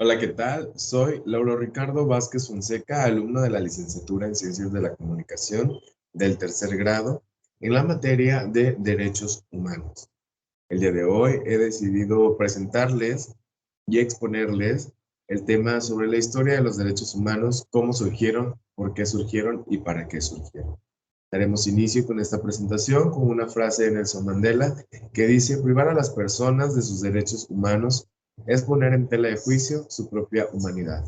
Hola, ¿qué tal? Soy Lauro Ricardo Vázquez Fonseca, alumno de la licenciatura en Ciencias de la Comunicación del tercer grado en la materia de Derechos Humanos. El día de hoy he decidido presentarles y exponerles el tema sobre la historia de los derechos humanos, cómo surgieron, por qué surgieron y para qué surgieron. Daremos inicio con esta presentación con una frase de Nelson Mandela que dice: privar a las personas de sus derechos humanos es poner en tela de juicio su propia humanidad.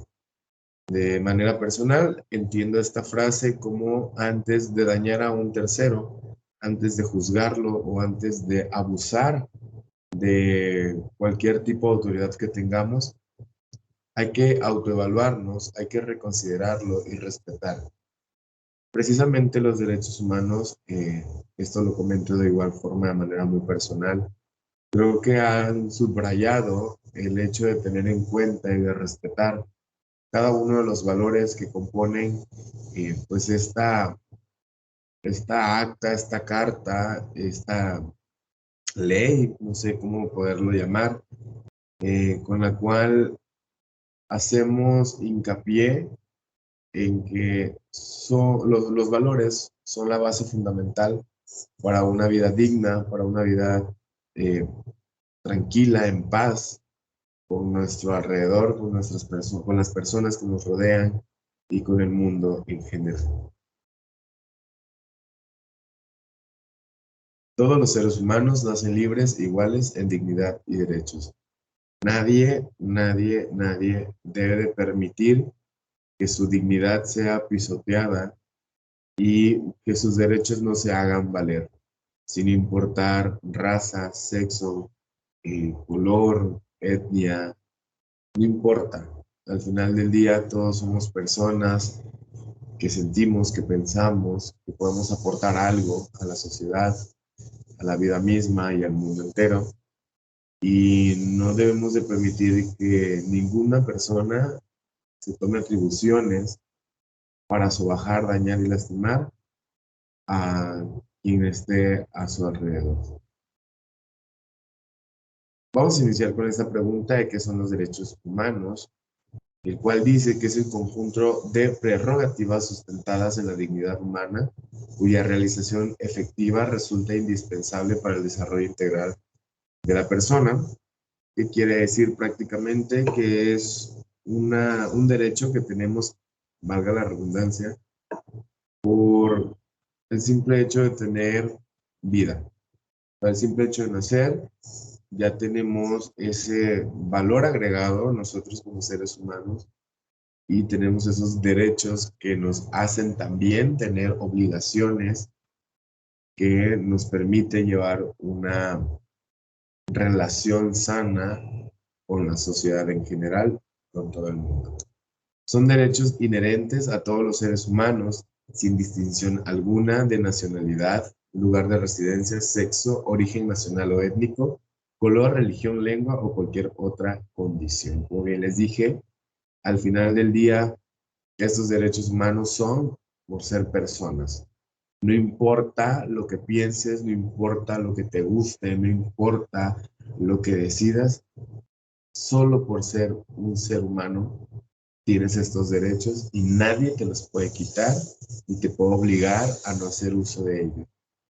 De manera personal, entiendo esta frase como antes de dañar a un tercero, antes de juzgarlo o antes de abusar de cualquier tipo de autoridad que tengamos, hay que autoevaluarnos, hay que reconsiderarlo y respetar. Precisamente los derechos humanos, esto lo comento de igual forma de manera muy personal, creo que han subrayado el hecho de tener en cuenta y de respetar cada uno de los valores que componen pues esta acta, esta carta, esta ley, no sé cómo poderlo llamar, con la cual hacemos hincapié en que los valores son la base fundamental para una vida digna, para una vida eh, tranquila, en paz, con nuestro alrededor, con las personas que nos rodean y con el mundo en general. Todos los seres humanos nacen libres e iguales en dignidad y derechos. Nadie debe de permitir que su dignidad sea pisoteada y que sus derechos no se hagan valer, sin importar raza, sexo, color, etnia, no importa. Al final del día todos somos personas que sentimos, que pensamos, que podemos aportar algo a la sociedad, a la vida misma y al mundo entero. Y no debemos de permitir que ninguna persona se tome atribuciones para sobajar, dañar y lastimar a quien esté a su alrededor. Vamos a iniciar con esta pregunta de qué son los derechos humanos, el cual dice que es el conjunto de prerrogativas sustentadas en la dignidad humana, cuya realización efectiva resulta indispensable para el desarrollo integral de la persona, que quiere decir prácticamente que es un derecho que tenemos, valga la redundancia, por el simple hecho de tener vida. Por el simple hecho de nacer, ya tenemos ese valor agregado nosotros como seres humanos y tenemos esos derechos que nos hacen también tener obligaciones que nos permiten llevar una relación sana con la sociedad en general, con todo el mundo. Son derechos inherentes a todos los seres humanos, sin distinción alguna de nacionalidad, lugar de residencia, sexo, origen nacional o étnico, color, religión, lengua o cualquier otra condición. Como bien les dije, al final del día, estos derechos humanos son por ser personas. No importa lo que pienses, no importa lo que te guste, no importa lo que decidas, solo por ser un ser humano tienes estos derechos y nadie te los puede quitar ni te puede obligar a no hacer uso de ellos.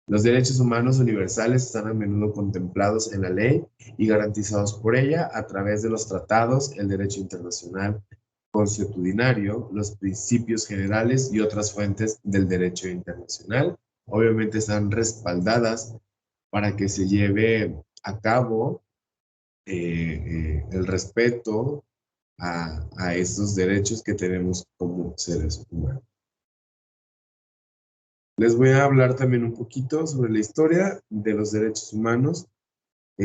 Los derechos humanos universales están a menudo contemplados en la ley y garantizados por ella a través de los tratados, el derecho internacional consuetudinario, los principios generales y otras fuentes del derecho internacional. Obviamente están respaldadas para que se lleve a cabo el respeto a estos derechos que tenemos como seres humanos. Les voy a hablar también un poquito sobre la historia de los derechos humanos.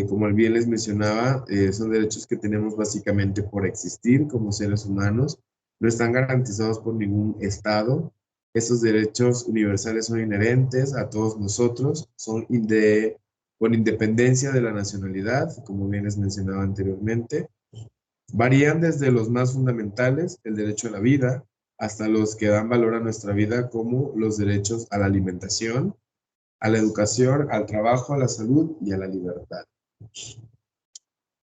Como bien les mencionaba, son derechos que tenemos básicamente por existir como seres humanos. No están garantizados por ningún Estado. Estos derechos universales son inherentes a todos nosotros, con independencia de la nacionalidad, como bien les mencionaba anteriormente. Varían desde los más fundamentales, el derecho a la vida, hasta los que dan valor a nuestra vida, como los derechos a la alimentación, a la educación, al trabajo, a la salud y a la libertad.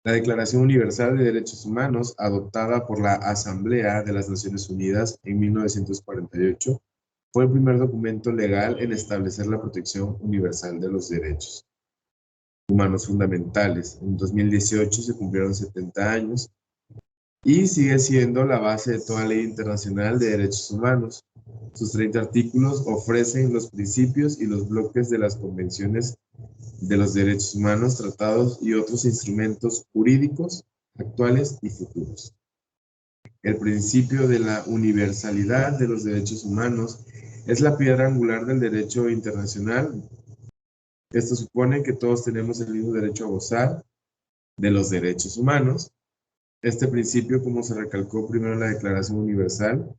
La Declaración Universal de Derechos Humanos, adoptada por la Asamblea de las Naciones Unidas en 1948, fue el primer documento legal en establecer la protección universal de los derechos humanos fundamentales. En 2018 se cumplieron 70 años y sigue siendo la base de toda ley internacional de derechos humanos. Sus 30 artículos ofrecen los principios y los bloques de las convenciones de los derechos humanos, tratados y otros instrumentos jurídicos actuales y futuros. El principio de la universalidad de los derechos humanos es la piedra angular del derecho internacional. Esto supone que todos tenemos el mismo derecho a gozar de los derechos humanos. Este principio, como se recalcó primero en la Declaración Universal,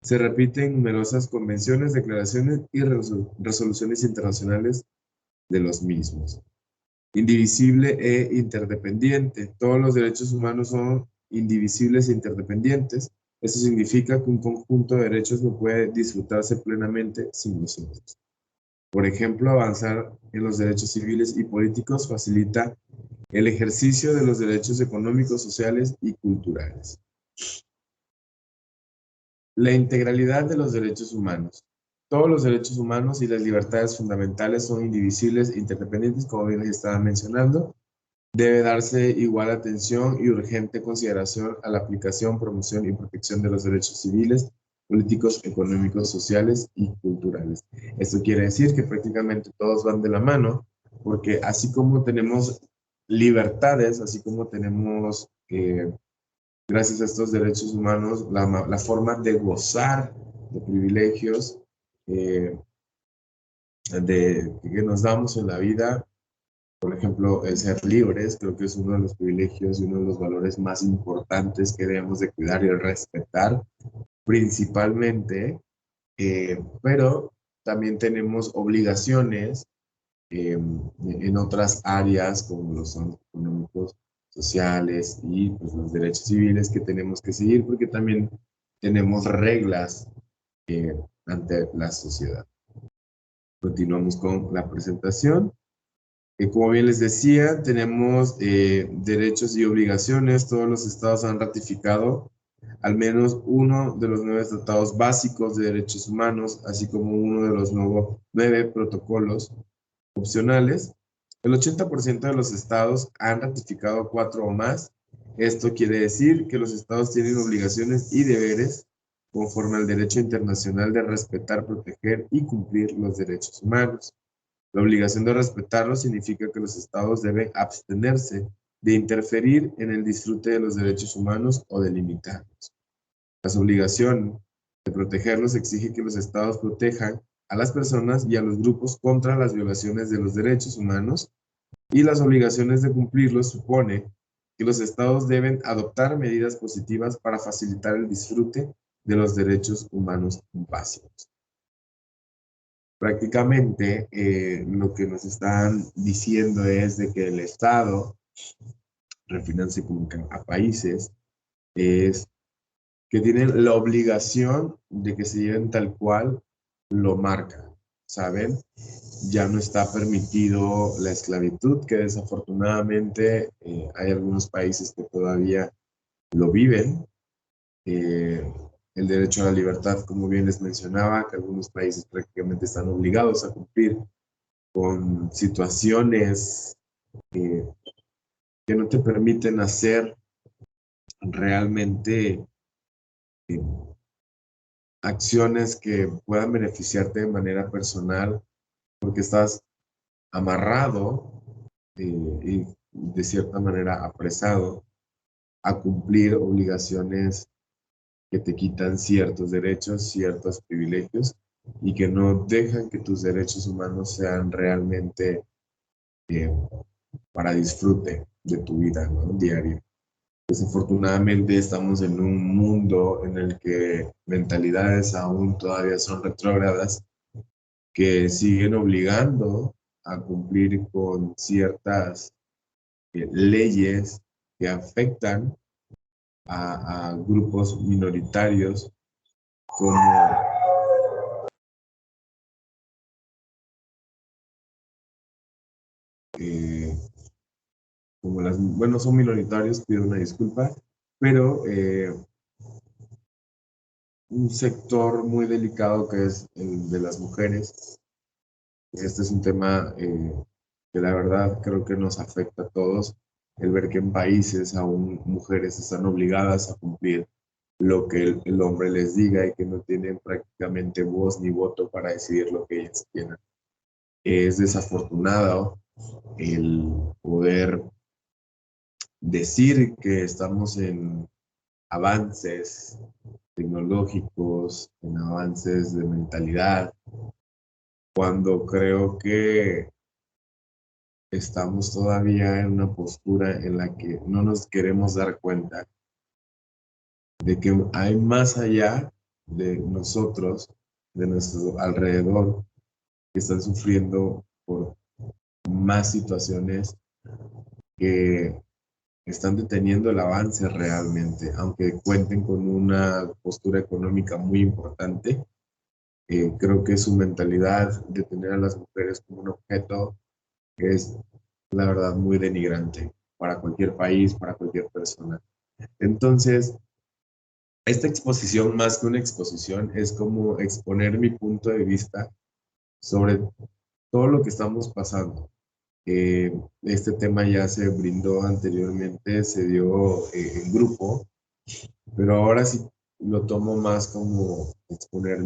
se repite en numerosas convenciones, declaraciones y resoluciones internacionales de los mismos. Indivisible e interdependiente. Todos los derechos humanos son indivisibles e interdependientes. Eso significa que un conjunto de derechos no puede disfrutarse plenamente sin los otros. Por ejemplo, avanzar en los derechos civiles y políticos facilita el ejercicio de los derechos económicos, sociales y culturales. La integralidad de los derechos humanos. Todos los derechos humanos y las libertades fundamentales son indivisibles e interdependientes, como bien les estaba mencionando. Debe darse igual atención y urgente consideración a la aplicación, promoción y protección de los derechos civiles, políticos, económicos, sociales y culturales. Esto quiere decir que prácticamente todos van de la mano, porque así como tenemos libertades, así como tenemos, gracias a estos derechos humanos, la forma de gozar de privilegios que nos damos en la vida. Por ejemplo, el ser libres, creo que es uno de los privilegios y uno de los valores más importantes que debemos de cuidar y respetar, principalmente, pero también tenemos obligaciones en otras áreas, como los son económicos, sociales y pues, los derechos civiles que tenemos que seguir, porque también tenemos reglas ante la sociedad. Continuamos con la presentación. Como bien les decía, tenemos derechos y obligaciones. Todos los estados han ratificado al menos uno de los 9 tratados básicos de derechos humanos, así como uno de los 9 protocolos opcionales. El 80% de los estados han ratificado 4 o más. Esto quiere decir que los estados tienen obligaciones y deberes conforme al derecho internacional de respetar, proteger y cumplir los derechos humanos. La obligación de respetarlos significa que los estados deben abstenerse de interferir en el disfrute de los derechos humanos o de limitarlos. La obligación de protegerlos exige que los estados protejan a las personas y a los grupos contra las violaciones de los derechos humanos, y las obligaciones de cumplirlos supone que los estados deben adoptar medidas positivas para facilitar el disfrute de los derechos humanos básicos. Prácticamente lo que nos están diciendo es de que el Estado, refiriéndose como a países, es que tienen la obligación de que se lleven tal cual lo marca, ¿saben? Ya no está permitido la esclavitud, que desafortunadamente hay algunos países que todavía lo viven. El derecho a la libertad, como bien les mencionaba, que algunos países prácticamente están obligados a cumplir con situaciones eh, que no te permiten hacer realmente eh, acciones que puedan beneficiarte de manera personal, porque estás amarrado y de cierta manera apresado a cumplir obligaciones que te quitan ciertos derechos, ciertos privilegios y que no dejan que tus derechos humanos sean realmente eh, para disfrute de tu vida, ¿no? Diaria. Desafortunadamente estamos en un mundo en el que mentalidades aún todavía son retrógradas, que siguen obligando a cumplir con ciertas leyes que afectan a grupos minoritarios como, eh, como bueno, son minoritarios, pido una disculpa, pero un sector muy delicado que es el de las mujeres. Este es un tema que la verdad creo que nos afecta a todos, el ver que en países aún mujeres están obligadas a cumplir lo que el hombre les diga y que no tienen prácticamente voz ni voto para decidir lo que ellas quieran. Es desafortunado el poder decir que estamos en avances tecnológicos, en avances de mentalidad, cuando creo que estamos todavía en una postura en la que no nos queremos dar cuenta de que hay más allá de nosotros, de nuestro alrededor, que están sufriendo por más situaciones que están deteniendo el avance realmente, aunque cuenten con una postura económica muy importante. Creo que su mentalidad de tener a las mujeres como un objeto es, la verdad, muy denigrante para cualquier país, para cualquier persona. Entonces, esta exposición, más que una exposición, es como exponer mi punto de vista sobre todo lo que estamos pasando. Este tema ya se brindó anteriormente, se dio en grupo, pero ahora sí lo tomo más como exponer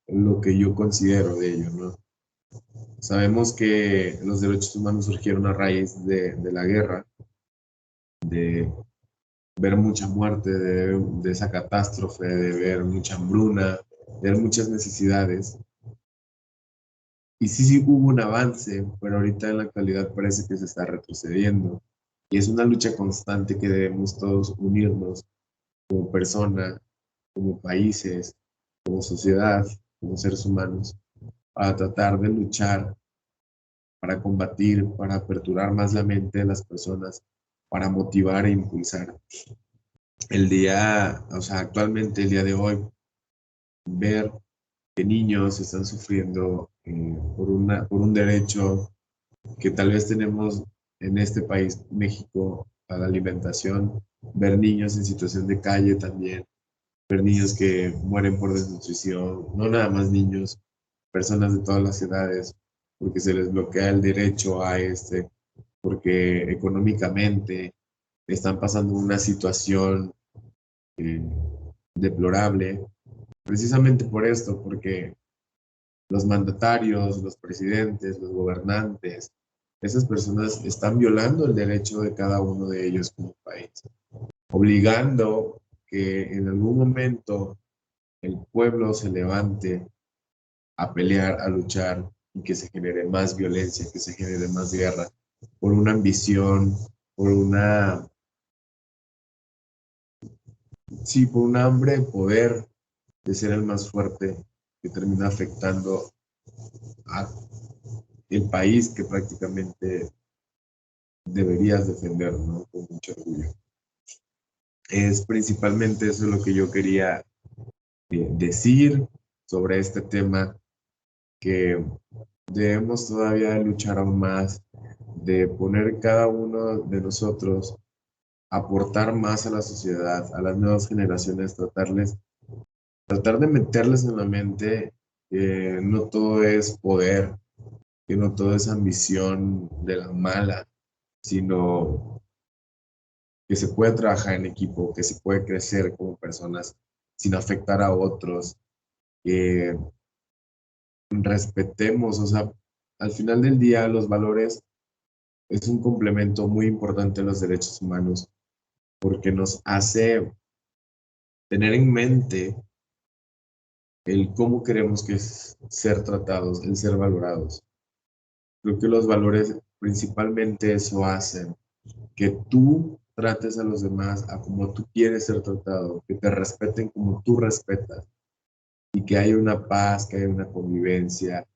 lo que yo considero de ello, ¿no? Sabemos que los derechos humanos surgieron a raíz de la guerra, de ver mucha muerte, de esa catástrofe, de ver mucha hambruna, de ver muchas necesidades. Y sí, sí hubo un avance, pero ahorita en la actualidad parece que se está retrocediendo. Y es una lucha constante que debemos todos unirnos como persona, como países, como sociedad, como seres humanos, para tratar de luchar, para combatir, para aperturar más la mente de las personas, para motivar e impulsar. O sea, actualmente, el día de hoy, ver que niños están sufriendo por un derecho que tal vez tenemos en este país, México, a la alimentación, ver niños en situación de calle también, ver niños que mueren por desnutrición, no nada más niños, personas de todas las edades, porque se les bloquea el derecho a porque económicamente están pasando una situación eh, deplorable, precisamente por esto, porque los mandatarios, los presidentes, los gobernantes, esas personas están violando el derecho de cada uno de ellos como país, obligando que en algún momento el pueblo se levante a pelear, a luchar y que se genere más violencia, que se genere más guerra, por una ambición, por una, sí, por un hambre de poder, de ser el más fuerte, que termina afectando a el país que prácticamente deberías defender, ¿no? Con mucho orgullo. Es principalmente eso lo que yo quería decir sobre este tema, que debemos todavía luchar aún más, de poner cada uno de nosotros, aportar más a la sociedad, a las nuevas generaciones, tratar de meterles en la mente que no todo es poder, que no todo es ambición de la mala, sino que se puede trabajar en equipo, que se puede crecer como personas sin afectar a otros, que respetemos, o sea, al final del día los valores es un complemento muy importante a los derechos humanos porque nos hace tener en mente el cómo queremos que es ser tratados, el ser valorados. Creo que los valores principalmente eso hacen, que tú trates a los demás a como tú quieres ser tratado, que te respeten como tú respetas y que haya una paz, que haya una convivencia,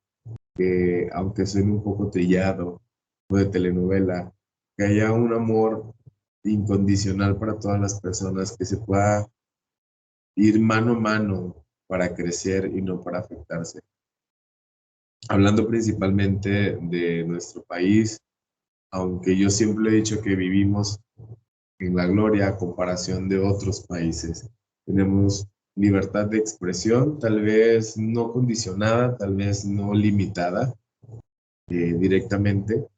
que aunque suene un poco trillado o de telenovela, que haya un amor incondicional para todas las personas, que se pueda ir mano a mano para crecer y no para afectarse. Hablando principalmente de nuestro país, aunque yo siempre he dicho que vivimos en la gloria a comparación de otros países. Tenemos libertad de expresión, tal vez no condicionada, tal vez no limitada directamente,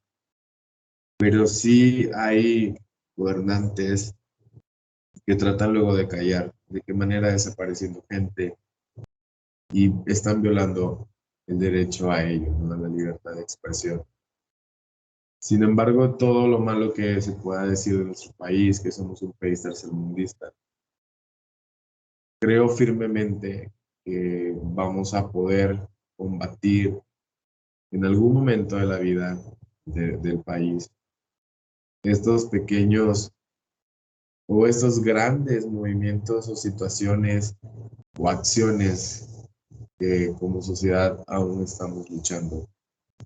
pero sí hay gobernantes que tratan luego de callar, de qué manera desapareciendo gente y están violando el derecho a ello, ¿no? A la libertad de expresión. Sin embargo, todo lo malo que se pueda decir de nuestro país, que somos un país tercermundista, creo firmemente que vamos a poder combatir en algún momento de la vida del país estos pequeños o estos grandes movimientos o situaciones o acciones que como sociedad aún estamos luchando.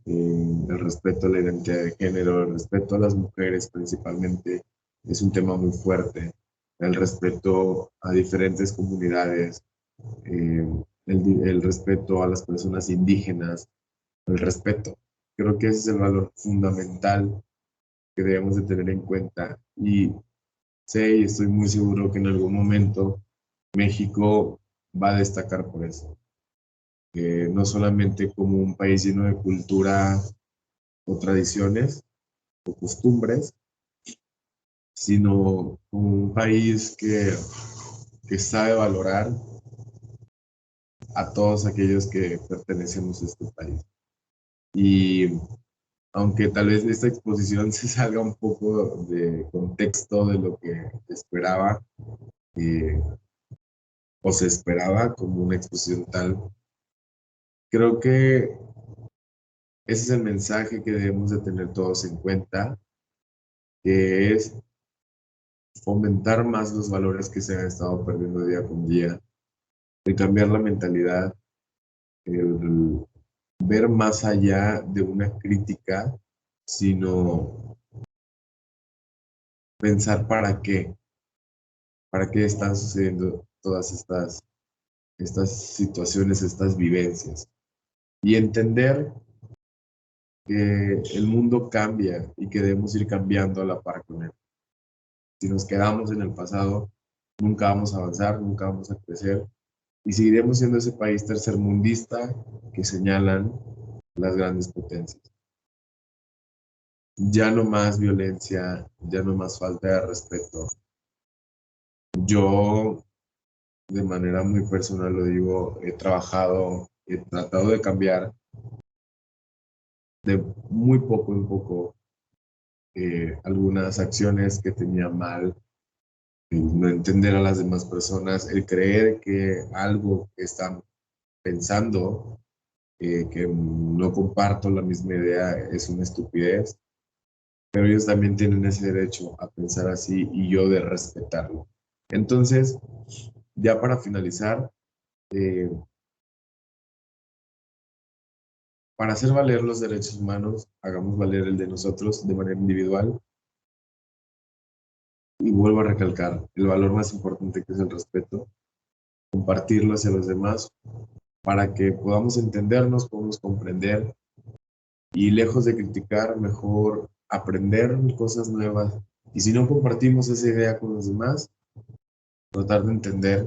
El respeto a la identidad de género, el respeto a las mujeres principalmente, es un tema muy fuerte. El respeto a diferentes comunidades, eh, el respeto a las personas indígenas, el respeto. Creo que ese es el valor fundamental que debemos de tener en cuenta. Y sé y estoy muy seguro que en algún momento México va a destacar por eso. No solamente como un país lleno de cultura o tradiciones o costumbres, sino como un país que sabe valorar a todos aquellos que pertenecemos a este país. Y aunque tal vez esta exposición se salga un poco de contexto de lo que esperaba eh, o se esperaba como una exposición tal, creo que ese es el mensaje que debemos de tener todos en cuenta, que es fomentar más los valores que se han estado perdiendo día con día, de cambiar la mentalidad, el ver más allá de una crítica, sino pensar para qué están sucediendo todas estas situaciones, estas vivencias. Y entender que el mundo cambia y que debemos ir cambiando a la par con él. Si nos quedamos en el pasado, nunca vamos a avanzar, nunca vamos a crecer y seguiremos siendo ese país tercermundista que señalan las grandes potencias. Ya no más violencia, ya no más falta de respeto. Yo, de manera muy personal lo digo, he trabajado, he tratado de cambiar de muy poco en poco algunas acciones que tenía mal, el no entender a las demás personas, el creer que algo que están pensando, que no comparto la misma idea, es una estupidez, pero ellos también tienen ese derecho a pensar así y yo de respetarlo. Entonces, ya para finalizar, eh, para hacer valer los derechos humanos, hagamos valer el de nosotros de manera individual. Y vuelvo a recalcar el valor más importante que es el respeto, compartirlo hacia los demás para que podamos entendernos, podamos comprender y lejos de criticar, mejor aprender cosas nuevas. Y si no compartimos esa idea con los demás, tratar de entender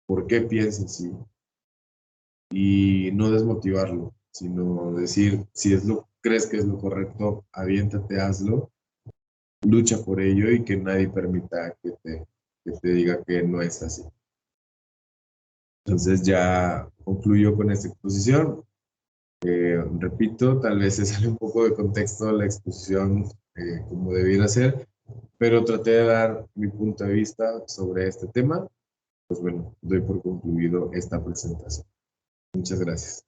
por qué piensa así y no desmotivarlo, sino decir, si es lo crees que es lo correcto, aviéntate, hazlo, lucha por ello y que nadie permita que te diga que no es así. Entonces ya concluyo con esta exposición. Repito, tal vez se sale un poco de contexto la exposición como debiera ser, pero traté de dar mi punto de vista sobre este tema. Pues bueno, doy por concluido esta presentación. Muchas gracias.